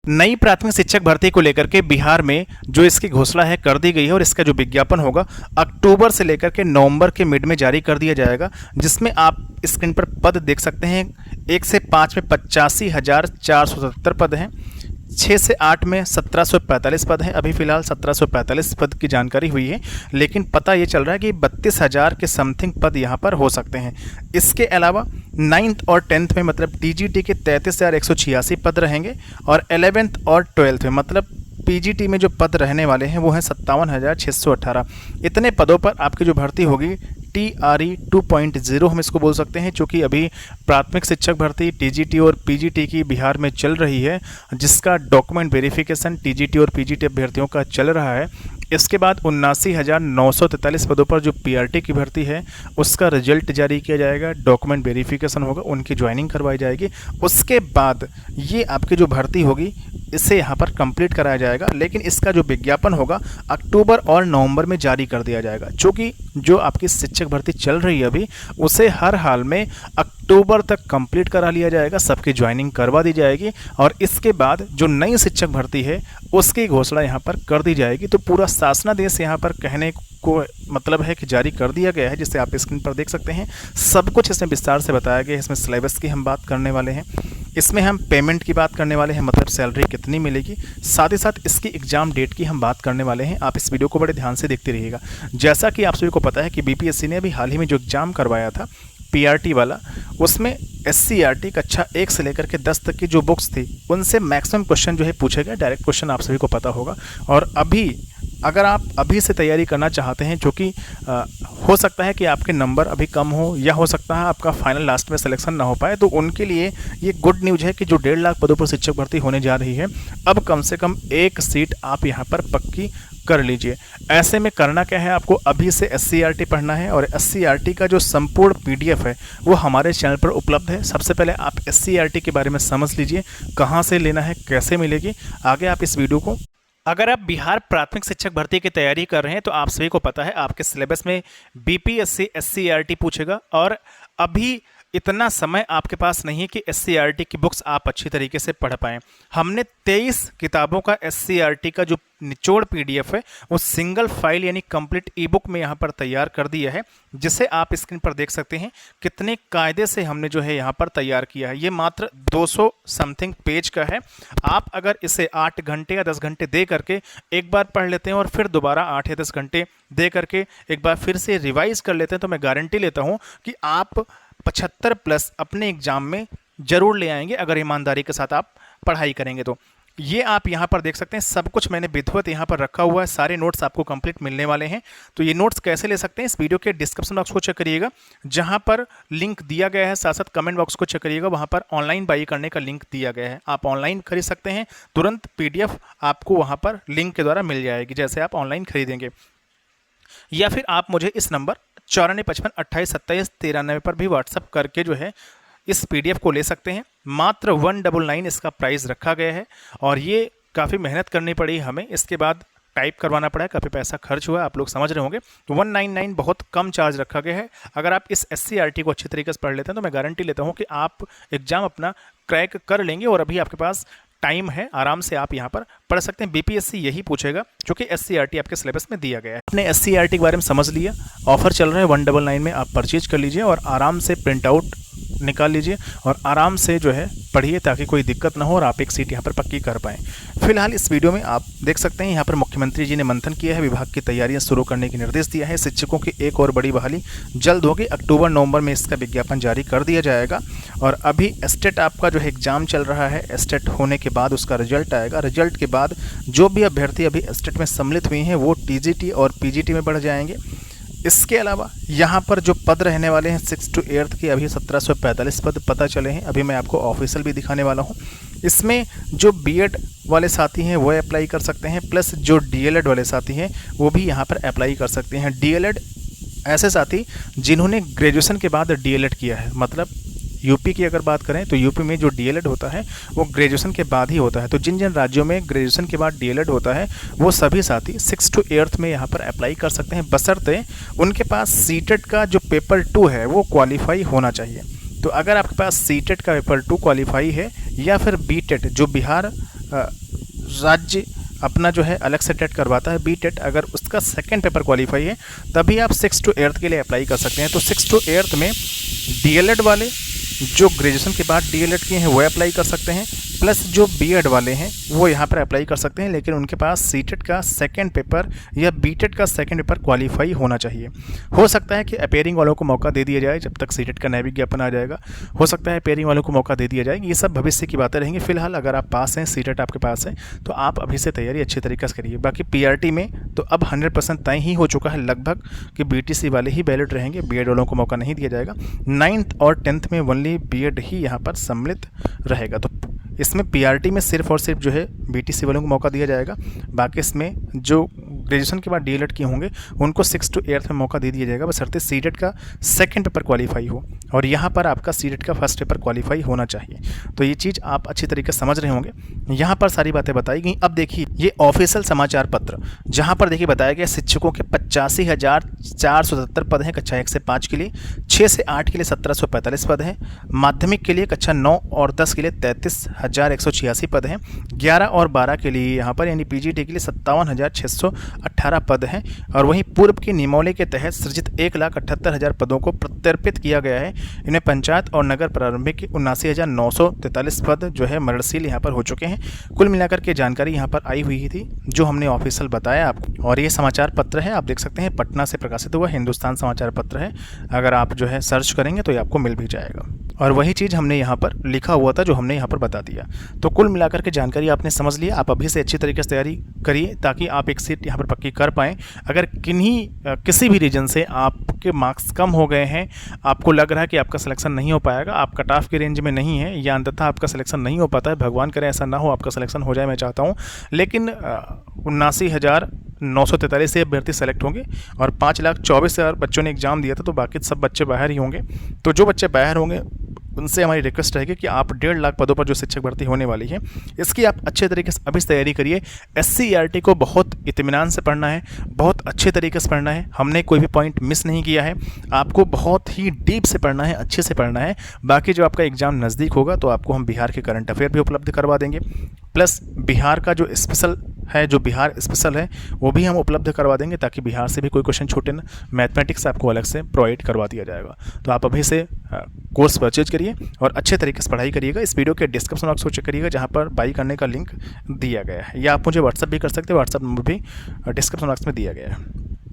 नई प्राथमिक शिक्षक भर्ती को लेकर के बिहार में जो इसकी घोषणा है कर दी गई है और इसका जो विज्ञापन होगा अक्टूबर से लेकर के नवंबर के मिड में जारी कर दिया जाएगा, जिसमें आप स्क्रीन पर पद देख सकते हैं। 1 से 5 में 85,470 पद हैं, 6 से 8 में 1745 पद हैं। अभी फ़िलहाल 1745 पद की जानकारी हुई है, लेकिन पता ये चल रहा है कि 32,000 के समथिंग पद यहाँ पर हो सकते हैं। इसके अलावा 9th और 10th में मतलब टीजीटी के 33,186 पद रहेंगे और 11th और 12th में मतलब पीजीटी में जो पद रहने वाले हैं वो हैं 57,618। इतने पदों पर आपकी जो भर्ती होगी TRE 2.0 हम इसको बोल सकते हैं, क्योंकि अभी प्राथमिक शिक्षक भर्ती टीजीटी और पीजीटी की बिहार में चल रही है, जिसका डॉक्यूमेंट वेरिफिकेशन टीजीटी और पीजीटी अभ्यर्थियों का चल रहा है। इसके बाद 79,943 पदों पर जो पीआरटी की भर्ती है उसका रिजल्ट जारी किया जाएगा, डॉक्यूमेंट वेरिफिकेशन होगा, उनकी ज्वाइनिंग करवाई जाएगी। उसके बाद ये आपकी जो भर्ती होगी इसे यहाँ पर कंप्लीट कराया जाएगा, लेकिन इसका जो विज्ञापन होगा अक्टूबर और नवंबर में जारी कर दिया जाएगा। चूँकि जो आपकी शिक्षक भर्ती चल रही है अभी उसे हर हाल में अक्टूबर तक कंप्लीट करा लिया जाएगा, सबकी ज्वाइनिंग करवा दी जाएगी और इसके बाद जो नई शिक्षक भर्ती है उसकी घोषणा यहाँ पर कर दी जाएगी। तो पूरा शासनादेश यहाँ पर कहने को मतलब है कि जारी कर दिया गया है, जिसे आप स्क्रीन पर देख सकते हैं। सब कुछ इसमें विस्तार से बताया गया है। इसमें सिलेबस की हम बात करने वाले हैं, इसमें हम पेमेंट की बात करने वाले हैं, मतलब सैलरी कितनी मिलेगी, साथ ही साथ इसकी एग्ज़ाम डेट की हम बात करने वाले हैं। आप इस वीडियो को बड़े ध्यान से देखते रहिएगा। जैसा कि आप सभी को पता है कि बीपीएससी ने अभी हाल ही में जो एग्ज़ाम करवाया था पीआरटी वाला, उसमें SCRT कक्षा 1 से लेकर के 10 तक की जो बुक्स थी उनसे मैक्सिमम क्वेश्चन जो है पूछे गए। डायरेक्ट क्वेश्चन आप सभी को पता होगा। और अभी अगर आप अभी से तैयारी करना चाहते हैं, जो कि हो सकता है कि आपके नंबर अभी कम हो या हो सकता है आपका फाइनल लास्ट में सिलेक्शन ना हो पाए, तो उनके लिए ये गुड न्यूज़ है कि जो 1.5 लाख पदों पर शिक्षक भर्ती होने जा रही है, अब कम से कम एक सीट आप यहाँ पर पक्की कर लीजिए। ऐसे में करना क्या है, आपको अभी से SCRT पढ़ना है और SCRT का जो संपूर्ण PDF है वो हमारे चैनल पर उपलब्ध है। सबसे पहले आप SCRT के बारे में समझ लीजिए, कहाँ से लेना है, कैसे मिलेगी। आगे आप इस वीडियो को, अगर आप बिहार प्राथमिक शिक्षक भर्ती की तैयारी कर रहे हैं तो आप सभी को पता है आपके सिलेबस में BPSC SCRT पूछेगा और अभी इतना समय आपके पास नहीं है कि SCRT की बुक्स आप अच्छी तरीके से पढ़ पाएँ। हमने 23 किताबों का SCRT का जो निचोड़ PDF है वो सिंगल फाइल यानी कंप्लीट ई बुक में यहाँ पर तैयार कर दिया है, जिसे आप स्क्रीन पर देख सकते हैं कितने कायदे से हमने जो है यहाँ पर तैयार किया है। ये मात्र 200 समथिंग पेज का है। आप अगर इसे 8 घंटे या 10 घंटे दे करके एक बार पढ़ लेते हैं और फिर दोबारा 8 या 10 घंटे दे करके एक बार फिर से रिवाइज कर लेते हैं, तो मैं गारंटी लेता हूँ कि आप 75+ अपने एग्जाम में जरूर ले आएंगे, अगर ईमानदारी के साथ आप पढ़ाई करेंगे तो। ये आप यहाँ पर देख सकते हैं, सब कुछ मैंने विधिवत यहाँ पर रखा हुआ है। सारे नोट्स आपको कंप्लीट मिलने वाले हैं। तो ये नोट्स कैसे ले सकते हैं, इस वीडियो के डिस्क्रिप्शन बॉक्स को चेक करिएगा, जहाँ पर लिंक दिया गया है। साथ साथ कमेंट बॉक्स को चेक करिएगा, वहाँ पर ऑनलाइन बाई करने का लिंक दिया गया है। आप ऑनलाइन खरीद सकते हैं, तुरंत PDF आपको वहाँ पर लिंक के द्वारा मिल जाएगी, जैसे आप ऑनलाइन खरीदेंगे। या फिर आप मुझे इस नंबर 9455282793 पर भी व्हाट्सअप करके जो है इस PDF को ले सकते हैं। मात्र 199 इसका प्राइस रखा गया है और ये काफ़ी मेहनत करनी पड़ी हमें, इसके बाद टाइप करवाना पड़ा है, काफ़ी पैसा खर्च हुआ है, आप लोग समझ रहे होंगे। तो 199 बहुत कम चार्ज रखा गया है। अगर आप इस SCRT को अच्छी तरीके से पढ़ लेते हैं तो मैं गारंटी लेता हूँ कि आप एग्ज़ाम अपना क्रैक कर लेंगे और अभी आपके पास टाइम है, आराम से आप यहाँ पर पढ़ सकते हैं। BPSC यही पूछेगा क्योंकि SCRT आपके सिलेबस में दिया गया है। आपने SCRT के बारे में समझ लिया, ऑफर चल रहा है 199 में, आप परचेज कर लीजिए और आराम से प्रिंट आउट निकाल लीजिए और आराम से जो है पढ़िए, ताकि कोई दिक्कत ना हो और आप एक सीट यहाँ पर पक्की कर पाएँ। फिलहाल इस वीडियो में आप देख सकते हैं यहाँ पर मुख्यमंत्री जी ने मंथन किया है, विभाग की तैयारियां शुरू करने की निर्देश दिया है। शिक्षकों की एक और बड़ी बहाली जल्द होगी, अक्टूबर नवंबर में इसका विज्ञापन जारी कर दिया जाएगा। और अभी स्टेट आपका जो है एग्जाम चल रहा है, स्टेट होने के बाद उसका रिजल्ट आएगा। रिजल्ट के बाद जो भी अभ्यर्थी अभी स्टेट में सम्मिलित हुई हैं वो TGT और PGT में बढ़ जाएंगे। इसके अलावा यहाँ पर जो पद रहने वाले हैं 6 to 8 के, अभी 1745 पद पता चले हैं। अभी मैं आपको ऑफिशियल भी दिखाने वाला हूँ। इसमें जो BEd वाले साथी हैं वो अप्लाई कर सकते हैं, प्लस जो DLED वाले साथी हैं वो भी यहाँ पर अप्लाई कर सकते हैं। DLED ऐसे साथी जिन्होंने ग्रेजुएशन के बाद DLED किया है, मतलब यूपी की अगर बात करें तो यूपी में जो DLED होता है वो ग्रेजुएशन के बाद ही होता है। तो जिन जिन राज्यों में ग्रेजुएशन के बाद DLED होता है वो सभी साथी 6 to 8 में यहाँ पर अप्लाई कर सकते हैं, बशर्ते उनके पास CTET का जो पेपर 2 है वो क्वालिफाई होना चाहिए। तो अगर आपके पास CTET का पेपर 2 क्वालिफाई है या फिर BTET जो बिहार राज्य अपना जो है अलग से टेट करवाता है, बी टेट। अगर उसका सेकंड पेपर क्वालिफाई है तभी आप 6 to 8th के लिए अप्लाई कर सकते हैं। तो 6 to 8th में डीएलएड वाले जो ग्रेजुएशन के बाद डीएलएड किए हैं वो अप्लाई कर सकते हैं, प्लस जो बीएड वाले हैं वो यहाँ पर अप्लाई कर सकते हैं, लेकिन उनके पास सीटेट का सेकंड पेपर या बीटेट का सेकंड पेपर क्वालिफाई होना चाहिए। हो सकता है कि अपेयरिंग वालों को मौका दे दिया जाए, जब तक सीटेट का नया विज्ञापन आ जाएगा हो सकता है अपेयरिंग वालों को मौका दे दिया जाए। ये सब भविष्य की बातें रहेंगी। फिलहाल अगर आप पास हैं, सीटेट आपके पास है, तो आप अभी से तैयारी अच्छी तरीके से करिए। बाकी पीआरटी में तो अब 100% तय ही हो चुका है लगभग कि बीटीसी वाले ही बैलेट रहेंगे, बीएड वालों को मौका नहीं दिया जाएगा। 9th और 10th में ओनली बीएड ही यहाँ पर सम्मिलित रहेगा। तो इसमें पीआरटी में सिर्फ और सिर्फ जो है बीटीसी वालों को मौका दिया जाएगा। बाकी इसमें जो ग्रेजुएशन के बाद डीएलएड किए होंगे उनको 6 to 8th में मौका दे दिया जाएगा, बशर्ते सीटेट का सेकंड पेपर क्वालिफाई हो, और यहाँ पर आपका सीटेट का फर्स्ट पेपर क्वालिफाई होना चाहिए। तो ये चीज़ आप अच्छी तरीके से समझ रहे होंगे। यहाँ पर सारी बातें बताई गई। अब देखिए ये ऑफिशियल समाचार पत्र, जहाँ पर देखिए बताया गया शिक्षकों के 85,477 पद हैं कक्षा 1 से 5 के लिए, 6 से 8 के लिए 1745 पद हैं, माध्यमिक के लिए कक्षा 9 और 10 के लिए 33,186 पद हैं, 11 और 12 के लिए यहाँ पर यानी पीजीटी के लिए 57,618 पद हैं। और वहीं पूर्व की नियमावली के तहत सृजित 1,78,000 पदों को प्रत्यर्पित किया गया है। इन्हें पंचायत और नगर प्रारंभिक के 79,943 पद जो है मरणशील यहाँ पर हो चुके हैं। कुल मिलाकर के जानकारी यहाँ पर आई हुई थी जो हमने ऑफिशियल बताया आपको। और ये समाचार पत्र है, आप देख सकते हैं पटना से प्रकाशित हुआ हिंदुस्तान समाचार पत्र है। अगर आप जो है सर्च करेंगे तो ये आपको मिल भी जाएगा। और वही चीज़ हमने यहाँ पर लिखा हुआ था जो हमने यहाँ पर बता दिया। तो कुल मिलाकर के जानकारी आपने समझ लिया। आप अभी से अच्छी तरीके से तैयारी करिए ताकि आप एक सीट यहाँ पर पक्की कर पाएँ। अगर किसी भी रीजन से आपके मार्क्स कम हो गए हैं, आपको लग रहा है कि आपका सिलेक्शन नहीं हो पाएगा, आप कट ऑफ की रेंज में नहीं है या अंततः आपका सिलेक्शन नहीं हो पाता है, भगवान करे ऐसा ना हो आपका सिलेक्शन हो जाए, मैं चाहता हूँ, लेकिन 79,943 से अभ्यर्थी सेलेक्ट होंगे और 5,24,000 बच्चों ने एग्जाम दिया था, तो बाकी सब बच्चे बाहर ही होंगे। तो जो बच्चे बाहर होंगे उनसे हमारी रिक्वेस्ट रहेगी कि आप 1.5 लाख पदों पर जो शिक्षक भर्ती होने वाली है इसकी आप अच्छे तरीके से अभी से तैयारी करिए। SCERT को बहुत इत्मीनान से पढ़ना है, बहुत अच्छे तरीके से पढ़ना है। हमने कोई भी पॉइंट मिस नहीं किया है। आपको बहुत ही डीप से पढ़ना है, अच्छे से पढ़ना है। बाकी जो आपका एग्जाम नज़दीक होगा तो आपको हम बिहार के करंट अफेयर भी उपलब्ध करवा देंगे, प्लस बिहार का जो स्पेशल है, जो बिहार स्पेशल है वो भी हम उपलब्ध करवा देंगे ताकि बिहार से भी कोई क्वेश्चन छूटे ना। मैथमेटिक्स आपको अलग से प्रोवाइड करवा दिया जाएगा। तो आप अभी से कोर्स परचेज करिए और अच्छे तरीके से पढ़ाई करिएगा। इस वीडियो के डिस्क्रिप्शन बॉक्स को चेक करिएगा जहाँ पर बाई करने का लिंक दिया गया है, या आप मुझे व्हाट्सअप भी कर सकते हैं, व्हाट्सअप नंबर भी डिस्क्रिप्शन बॉक्स में दिया गया है।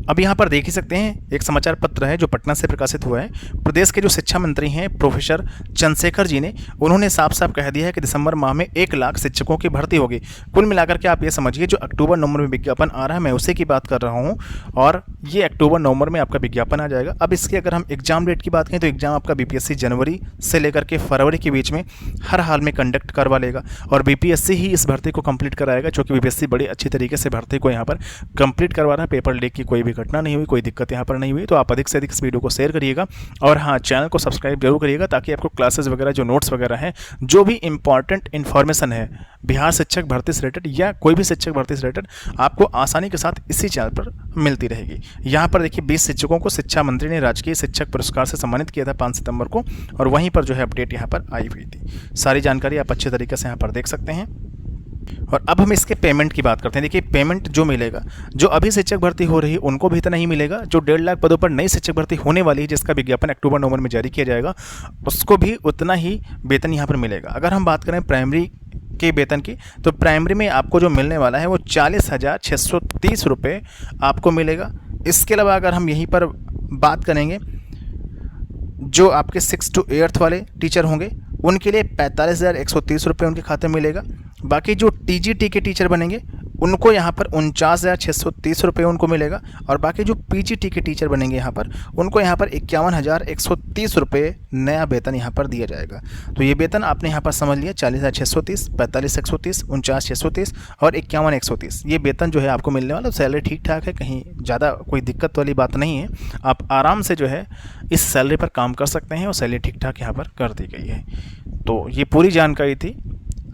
अब यहाँ पर देख ही सकते हैं एक समाचार पत्र है जो पटना से प्रकाशित हुआ है। प्रदेश के जो शिक्षा मंत्री हैं प्रोफेसर चंद्रशेखर जी ने, उन्होंने साफ साफ कह दिया है कि दिसंबर माह में 1 लाख शिक्षकों की भर्ती होगी। कुल मिलाकर के आप ये समझिए जो अक्टूबर-नवंबर में विज्ञापन आ रहा है मैं उसी की बात कर रहा हूँ, और ये अक्टूबर-नवंबर में आपका विज्ञापन आ जाएगा। अब इसकी अगर हम एग्जाम डेट की बात करें तो एग्जाम आपका बीपीएससी जनवरी से लेकर के फरवरी के बीच में हर हाल में कंडक्ट करवा लेगा, और बीपीएससी ही इस भर्ती को कंप्लीट कराएगा, क्योंकि बीपीएससी बड़ी अच्छी तरीके से भर्ती को यहाँ पर कंप्लीट करवा रहा है। पेपर लीक की कोई भी घटना नहीं हुई, कोई दिक्कत यहाँ पर नहीं हुई। तो आप अधिक से अधिक इस वीडियो को शेयर करिएगा, और हाँ, चैनल को सब्सक्राइब जरूर करिएगा ताकि आपको क्लासेस वगैरह जो नोट्स वगैरह हैं, जो भी इंपॉर्टेंट इन्फॉर्मेशन है बिहार शिक्षक भर्ती से रिलेटेड या कोई भी शिक्षक भर्ती से रिलेटेड, आपको आसानी के साथ इसी चैनल पर मिलती रहेगी। यहाँ पर देखिए 20 शिक्षकों को शिक्षा मंत्री ने राजकीय शिक्षक पुरस्कार से सम्मानित किया था 5 सितंबर को, और वहीं पर जो है अपडेट यहाँ पर आई हुई थी। सारी जानकारी आप अच्छे तरीके से यहाँ पर देख सकते हैं। और अब हम इसके पेमेंट की बात करते हैं। देखिए पेमेंट जो मिलेगा, जो अभी शिक्षक भर्ती हो रही है उनको भी इतना ही मिलेगा, जो 1.5 लाख पदों पर नई शिक्षक भर्ती होने वाली है जिसका विज्ञापन अक्टूबर-नवंबर में जारी किया जाएगा, उसको भी उतना ही वेतन यहाँ पर मिलेगा। अगर हम बात करें प्राइमरी के वेतन की, तो प्राइमरी में आपको जो मिलने वाला है वो 40,630 रुपये आपको मिलेगा। इसके अलावा अगर हम यहीं पर बात करेंगे, जो आपके 6 to 8th वाले टीचर होंगे उनके लिए 45,130 रुपये उनके खाते में मिलेगा। बाकी जो टीजीटी के टीचर बनेंगे उनको यहाँ पर 49,630 रुपये उनको मिलेगा, और बाकी जो पीजीटी के टीचर बनेंगे यहाँ पर उनको यहाँ पर 51,130 रुपये नया वेतन यहाँ पर दिया जाएगा। तो ये वेतन आपने यहाँ पर समझ लिया, 40,630, 45,130, 49,630 और 51,130 ये वेतन जो है आपको मिलने वाला। सैलरी ठीक ठाक है, कहीं ज़्यादा कोई दिक्कत वाली बात नहीं है। आप आराम से जो है इस सैलरी पर काम कर सकते हैं और सैलरी ठीक ठाक यहाँ पर कर दी गई है। तो ये पूरी जानकारी थी।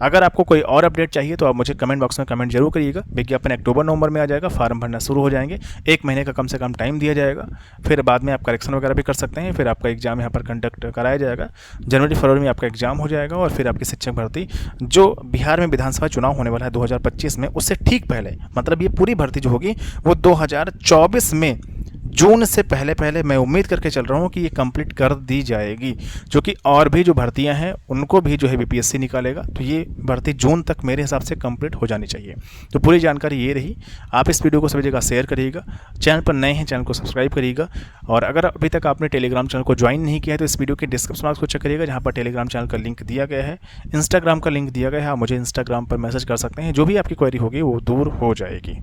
अगर आपको कोई और अपडेट चाहिए तो आप मुझे कमेंट बॉक्स में कमेंट जरूर करिएगा। विज्ञापन अक्टूबर नवंबर में आ जाएगा, फॉर्म भरना शुरू हो जाएंगे, 1 महीने का कम से कम टाइम दिया जाएगा। फिर बाद में आप करेक्शन वगैरह भी कर सकते हैं। फिर आपका एग्जाम यहाँ पर कंडक्ट कराया जाएगा, जनवरी फरवरी में आपका एग्जाम हो जाएगा और फिर आपकी शिक्षक भर्ती जो बिहार में विधानसभा चुनाव होने वाला है 2025 में, उससे ठीक पहले, मतलब ये पूरी भर्ती जो होगी वो 2024 में जून से पहले पहले मैं उम्मीद करके चल रहा हूँ कि ये कंप्लीट कर दी जाएगी, जो कि और भी जो भर्तियां हैं उनको भी जो है बीपीएससी निकालेगा। तो ये भर्ती जून तक मेरे हिसाब से कंप्लीट हो जानी चाहिए। तो पूरी जानकारी ये रही। आप इस वीडियो को सभी जगह शेयर करिएगा, चैनल पर नए हैं चैनल को सब्सक्राइब करिएगा, और अगर अभी तक आपने टेलीग्राम चैनल को ज्वाइन नहीं किया है तो इस वीडियो के डिस्क्रिप्शन बॉक्स को चेक करिएगा, जहाँ पर टेलीग्राम चैनल का लिंक दिया गया है, इंस्टाग्राम का लिंक दिया गया है। आप मुझे इंस्टाग्राम पर मैसेज कर सकते हैं, जो भी आपकी क्वेरी होगी वो दूर हो जाएगी।